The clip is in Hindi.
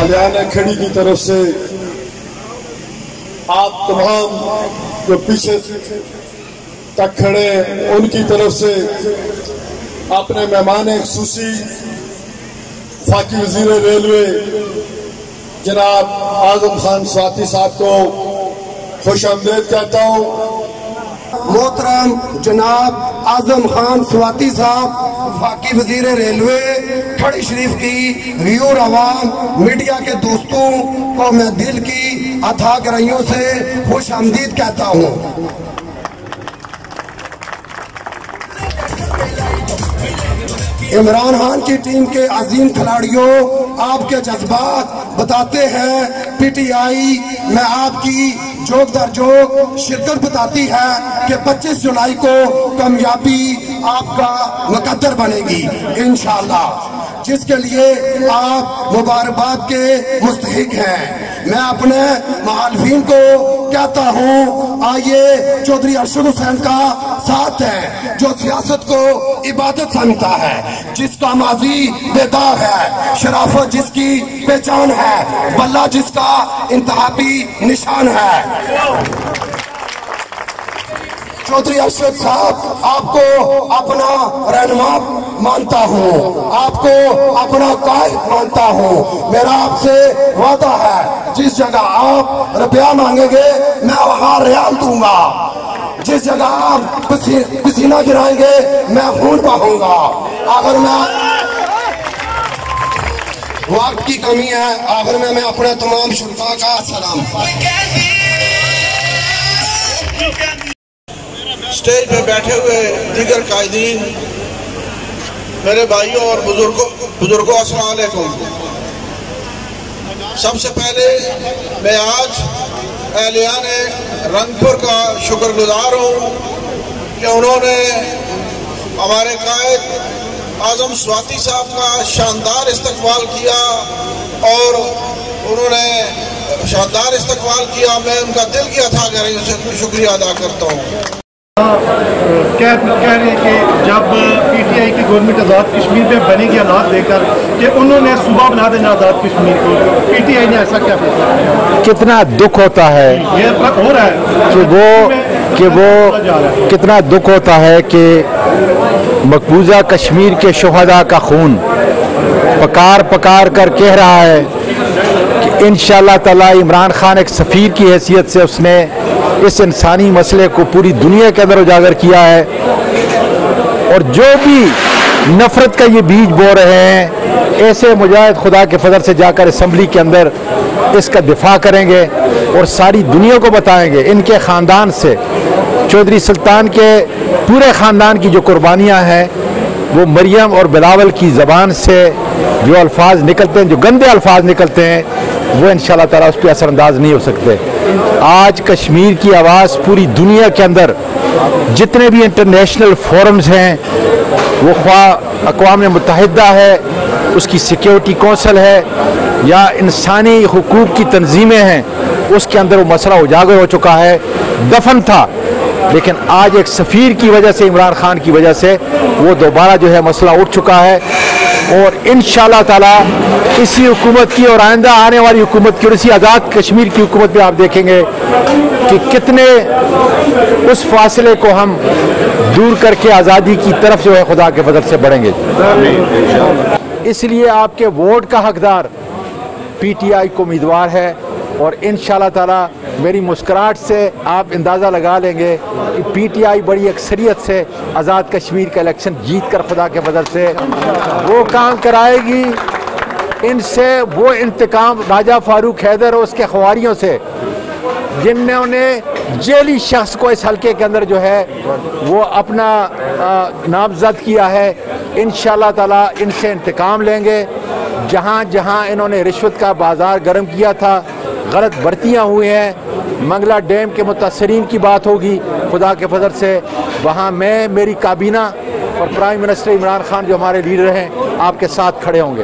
हरियाणा खड़ी की तरफ से आप तमाम जो पीछे तक खड़े हैं उनकी तरफ से अपने मेहमान खुसूसी फाकी वजीर रेलवे जनाब आजम खान स्वाति साहब को खुश आमदीद कहता हूँ। मोहतरम जनाब आजम खान स्वाति साहब फाकी वजीर रेलवे खड़ी शरीफ की व्यूअर अवाम मीडिया के दोस्तों को मैं दिल की अथाह गहराइयों से खुश आमदीद कहता हूँ। इमरान खान की टीम के अजीम खिलाड़ियों, आपके जज्बात बताते हैं पीटीआई में आपकी जोक दर जोक शिरकत बताती है कि 25 जुलाई को कामयाबी आपका मुकद्दर बनेगी इंशाअल्लाह, जिसके लिए आप मुबारकबाद के मुस्तहिक हैं। मैं अपने मुखालिफिन को कहता हूँ, आइए चौधरी अरशद हुसैन का साथ है जो सियासत को इबादत समझता है, जिसका माजी बेदाग है, शराफत जिसकी पहचान है, बल्ला जिसका इंतहाबी निशान है। चौधरी अरशद साहब आपको अपना रहनुमा मानता हूँ, आपको अपना कायद मानता हूँ। मेरा आपसे वादा है, जिस जगह आप रुपया मांगेंगे मैं वहाँ रियाल दूंगा, जिस जगह आप पसीना गिराएंगे मैं खून बहाऊंगा। अगर मैं वक्त की कमी है, आखिर में मैं अपने तमाम शुरका का सलाम। स्टेज पे बैठे हुए दीगर कायदीन, मेरे भाइयों और बुजुर्गों अस्सलाम वालेकुम। सबसे पहले मैं आज अहलियान रंगपुर का शुक्रगुजार हूँ कि उन्होंने हमारे कायद आजम स्वाति साहब का शानदार इस्तकबाल किया और उन्होंने शानदार इस्तकबाल किया। मैं उनका दिल की अथाह गहराइयों से शुक्रिया अदा करता हूँ। कह रहे हैं कि जब पीटीआई की गवर्नमेंट आज़ाद कश्मीर में बनेगी हालात देखकर कि उन्होंने सूबा बना देना आज़ाद कश्मीर को, पीटीआई ने ऐसा क्या फैसला किया? कितना दुख होता है ये हो रहा है कि वो कितना दुख होता है कि मकबूजा कश्मीर के शुहदा का खून पकार पकार कर कह रहा है कि इंशाअल्लाह ताला इमरान खान एक सफ़ीर की हैसियत से उसने इस इंसानी मसले को पूरी दुनिया के अंदर उजागर किया है, और जो भी नफरत का ये बीज बो रहे हैं ऐसे मुजाहिद खुदा के फजल से जाकर असम्बली के अंदर इसका दिफा करेंगे और सारी दुनिया को बताएंगे। इनके ख़ानदान से, चौधरी सुल्तान के पूरे ख़ानदान की जो कुर्बानियाँ हैं वो मरियम और बिलावल की ज़बान से जो अल्फाज निकलते हैं, जो गंदे अल्फाज निकलते हैं, वो इंशाअल्लाह ताला उस पर असरअंदाज नहीं हो सकते। आज कश्मीर की आवाज़ पूरी दुनिया के अंदर जितने भी इंटरनेशनल फोरम्स हैं, वो ख्वाह अक़वाम मुत्तहिदा है, उसकी सिक्योरिटी कौंसिल है या इंसानी हुकूक की तंजीमें हैं, उसके अंदर वो मसला उजागर हो चुका है। दफन था, लेकिन आज एक सफ़ीर की वजह से, इमरान खान की वजह से वो दोबारा जो है मसला उठ चुका है। और इंशाअल्लाह ताला इसी हुकूमत की और आइंदा आने वाली हुकूमत की और इसी आज़ाद कश्मीर की हुकूमत में आप देखेंगे कि कितने उस फासले को हम दूर करके आज़ादी की तरफ जो है खुदा के फजल से बढ़ेंगे। इसलिए आपके वोट का हकदार पीटीआई को उम्मीदवार है, और इंशाअल्लाह ताला मेरी मुस्कुराहट से आप अंदाज़ा लगा लेंगे कि पीटीआई बड़ी अक्सरियत से आज़ाद कश्मीर का इलेक्शन जीत कर खुदा के फजल से वो काम कराएगी। इनसे वो इंतकाम राजा फारूक हैदर और उसके खवारियों से, जिन्होंने जेली शख्स को इस हल्के के अंदर जो है वो अपना नामजद किया है, इंशाअल्लाह ताला इनसे इंतकाम लेंगे। जहाँ जहाँ इन्होंने रिश्वत का बाज़ार गर्म किया था, गलत भर्तियाँ हुई हैं, मंगला डैम के मुतासरीन की बात होगी खुदा के फजल से, वहाँ मैं, मेरी काबीना और प्राइम मिनिस्टर इमरान खान जो हमारे लीडर हैं, आपके साथ खड़े होंगे।